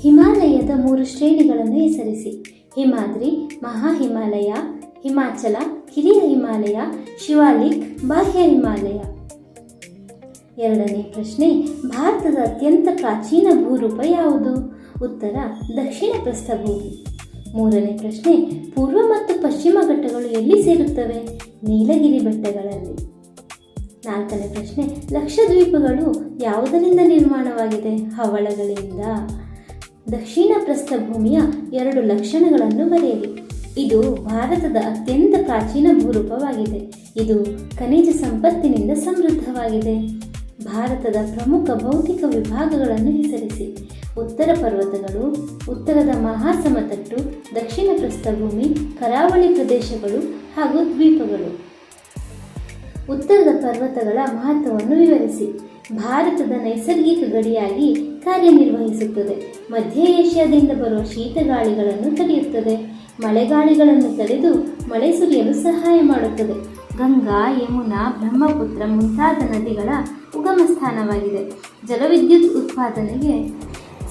ಹಿಮಾಲಯದ 3 ಶ್ರೇಣಿಗಳನ್ನು ಹೆಸರಿಸಿ. ಹಿಮಾದ್ರಿ, ಮಹಾ ಹಿಮಾಲಯ, ಹಿಮಾಚಲ, ಕಿರಿಯ ಹಿಮಾಲಯ, ಶಿವಾಲಿಕ್, ಬಾಹ್ಯ ಹಿಮಾಲಯ. 2ನೇ ಪ್ರಶ್ನೆ, ಭಾರತದ ಅತ್ಯಂತ ಪ್ರಾಚೀನ ಭೂರೂಪ ಯಾವುದು? ಉತ್ತರ ದಕ್ಷಿಣ ಪ್ರಸ್ಥಭೂಮಿ. 3ನೇ ಪ್ರಶ್ನೆ, ಪೂರ್ವ ಮತ್ತು ಪಶ್ಚಿಮ ಘಟ್ಟಗಳು ಎಲ್ಲಿ ಸೇರುತ್ತವೆ? ನೀಲಗಿರಿ ಬೆಟ್ಟಗಳಲ್ಲಿ. 4ನೇ ಪ್ರಶ್ನೆ, ಲಕ್ಷದ್ವೀಪಗಳು ಯಾವುದರಿಂದ ನಿರ್ಮಾಣವಾಗಿದೆ? ಹವಳಗಳಿಂದ. ದಕ್ಷಿಣ ಪ್ರಸ್ಥಭೂಮಿಯ 2 ಲಕ್ಷಣಗಳನ್ನು ಬರೆಯಿರಿ. ಇದು ಭಾರತದ ಅತ್ಯಂತ ಪ್ರಾಚೀನ ಭೂರೂಪವಾಗಿದೆ. ಇದು ಖನಿಜ ಸಂಪತ್ತಿನಿಂದ ಸಮೃದ್ಧವಾಗಿದೆ. ಭಾರತದ ಪ್ರಮುಖ ಭೌತಿಕ ವಿಭಾಗಗಳನ್ನು ಹೆಸರಿಸಿ. ಉತ್ತರ ಪರ್ವತಗಳು, ಉತ್ತರದ ಮಹಾಸಮತಟ್ಟು, ದಕ್ಷಿಣ ಪ್ರಸ್ಥಭೂಮಿ, ಕರಾವಳಿ ಪ್ರದೇಶಗಳು ಹಾಗೂ ದ್ವೀಪಗಳು. ಉತ್ತರದ ಪರ್ವತಗಳ ಮಹತ್ವವನ್ನು ವಿವರಿಸಿ. ಭಾರತದ ನೈಸರ್ಗಿಕ ಗಡಿಯಾಗಿ ಕಾರ್ಯನಿರ್ವಹಿಸುತ್ತದೆ. ಮಧ್ಯ ಏಷ್ಯಾದಿಂದ ಬರುವ ಶೀತಗಾಳಿಗಳನ್ನು ತಡೆಯುತ್ತದೆ. ಮಳೆಗಾಳಿಗಳನ್ನು ತಡೆದು ಮಳೆ ಸುರಿಯಲು ಸಹಾಯ ಮಾಡುತ್ತದೆ. ಗಂಗಾ, ಯಮುನಾ, ಬ್ರಹ್ಮಪುತ್ರ ಮುಂತಾದ ನದಿಗಳ ಉಗಮ ಸ್ಥಾನವಾಗಿದೆ. ಜಲವಿದ್ಯುತ್ ಉತ್ಪಾದನೆಗೆ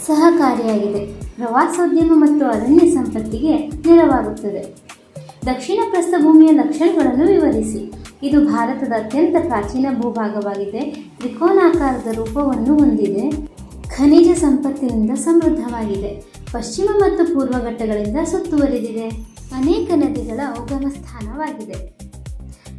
ಸಹಕಾರಿಯಾಗಿದೆ. ಪ್ರವಾಸೋದ್ಯಮ ಮತ್ತು ಅರಣ್ಯ ಸಂಪತ್ತಿಗೆ ನೆರವಾಗುತ್ತದೆ. ದಕ್ಷಿಣ ಪ್ರಸ್ಥಭೂಮಿಯ ಲಕ್ಷಣಗಳನ್ನು ವಿವರಿಸಿ. ಇದು ಭಾರತದ ಅತ್ಯಂತ ಪ್ರಾಚೀನ ಭೂಭಾಗವಾಗಿದೆ. ತ್ರಿಕೋನಾಕಾರದ ರೂಪವನ್ನು ಹೊಂದಿದೆ. ಖನಿಜ ಸಂಪತ್ತಿನಿಂದ ಸಮೃದ್ಧವಾಗಿದೆ. ಪಶ್ಚಿಮ ಮತ್ತು ಪೂರ್ವ ಘಟ್ಟಗಳಿಂದ ಸುತ್ತುವರಿದಿದೆ. ಅನೇಕ ನದಿಗಳ ಉಗಮ ಸ್ಥಾನವಾಗಿದೆ.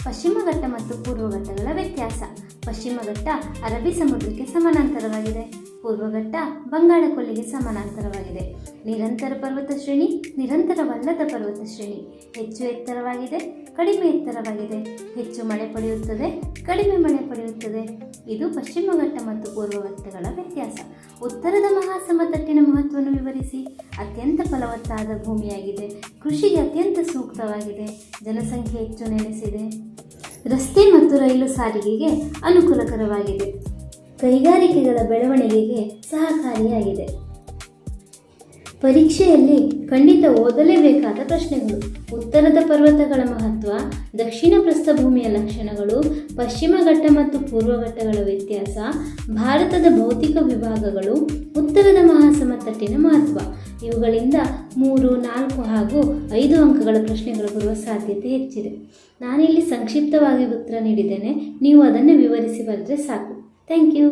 ಪಶ್ಚಿಮ ಘಟ್ಟ ಮತ್ತು ಪೂರ್ವ ಘಟ್ಟಗಳ ವ್ಯತ್ಯಾಸ. ಪಶ್ಚಿಮ ಘಟ್ಟ ಅರಬ್ಬಿ ಸಮುದ್ರಕ್ಕೆ ಸಮಾನಾಂತರವಾಗಿದೆ. ಪೂರ್ವ ಘಟ್ಟ ಬಂಗಾಳ ಕೊಲ್ಲಿಗೆ ಸಮಾನಾಂತರವಾಗಿದೆ. ನಿರಂತರ ಪರ್ವತ ಶ್ರೇಣಿ, ನಿರಂತರವಲ್ಲದ ಪರ್ವತ ಶ್ರೇಣಿ. ಹೆಚ್ಚು ಎತ್ತರವಾಗಿದೆ, ಕಡಿಮೆ ಎತ್ತರವಾಗಿದೆ. ಹೆಚ್ಚು ಮಳೆ ಪಡೆಯುತ್ತದೆ, ಕಡಿಮೆ ಮಳೆ ಪಡೆಯುತ್ತದೆ. ಇದು ಪಶ್ಚಿಮ ಘಟ್ಟ ಮತ್ತು ಪೂರ್ವ ಘಟ್ಟಗಳ ವ್ಯತ್ಯಾಸ. ಉತ್ತರದ ಮಹಾಸಮತಟ್ಟಿನ ಮಹತ್ವವನ್ನು ವಿವರಿಸಿ. ಅತ್ಯಂತ ಫಲವತ್ತಾದ ಭೂಮಿಯಾಗಿದೆ. ಕೃಷಿಗೆ ಅತ್ಯಂತ ಸೂಕ್ತವಾಗಿದೆ. ಜನಸಂಖ್ಯೆ ಹೆಚ್ಚು ನೆಲೆಸಿದೆ. ರಸ್ತೆ ಮತ್ತು ರೈಲು ಸಾರಿಗೆಗೆ ಅನುಕೂಲಕರವಾಗಿದೆ. ಕೈಗಾರಿಕೆಗಳ ಬೆಳವಣಿಗೆಗೆ ಸಹಕಾರಿಯಾಗಿದೆ. ಪರೀಕ್ಷೆಯಲ್ಲಿ ಖಂಡಿತ ಓದಲೇಬೇಕಾದ ಪ್ರಶ್ನೆಗಳು: ಉತ್ತರದ ಪರ್ವತಗಳ ಮಹತ್ವ, ದಕ್ಷಿಣ ಪ್ರಸ್ಥಭೂಮಿಯ ಲಕ್ಷಣಗಳು, ಪಶ್ಚಿಮ ಘಟ್ಟ ಮತ್ತು ಪೂರ್ವ ಘಟ್ಟಗಳ ವ್ಯತ್ಯಾಸ, ಭಾರತದ ಭೌತಿಕ ವಿಭಾಗಗಳು, ಉತ್ತರದ ಮಹಾಸಮತಟ್ಟಿನ ಮಹತ್ವ. ಇವುಗಳಿಂದ 3, 4 ಹಾಗೂ 5 ಅಂಕಗಳ ಪ್ರಶ್ನೆಗಳು ಬರುವ ಸಾಧ್ಯತೆ ಹೆಚ್ಚಿದೆ. ನಾನಿಲ್ಲಿ ಸಂಕ್ಷಿಪ್ತವಾಗಿ ಉತ್ತರ ನೀಡಿದ್ದೇನೆ. ನೀವು ಅದನ್ನು ವಿವರಿಸಿ ಬರೆದರೆ ಸಾಕು. Thank you.